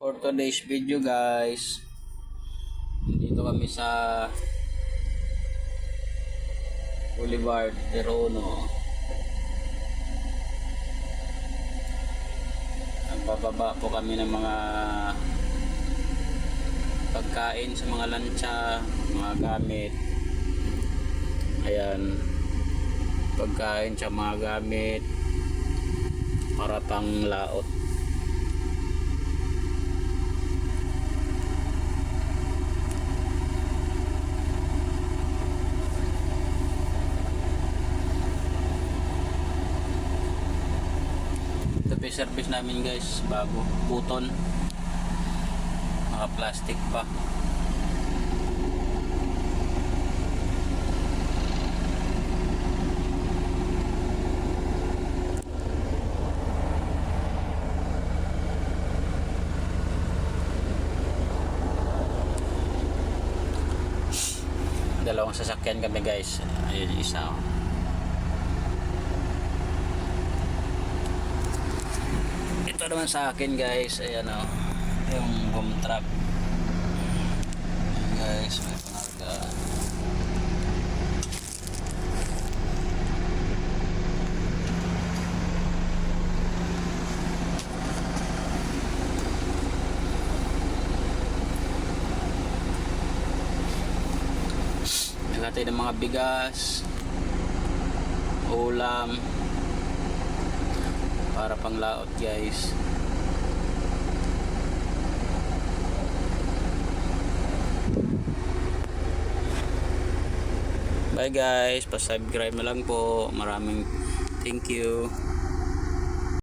For today's video guys, dito kami sa Boulevard Perono. Nagbababa po kami ng mga pagkain sa mga lancha, mga gamit. Ayan, pagkain sa mga gamit para pang laot. Ito service namin guys, bago, puton, mga plastic pa. Dalawang sasakyan kami guys. Ayun yung isa. Ito naman sa akin guys, ayan o, yung boom truck. Ayan guys, may pangarga. Naghatid ng mga bigas, ulam, para pang laot guys. Bye guys, pa-subscribe na lang po. Maraming thank you.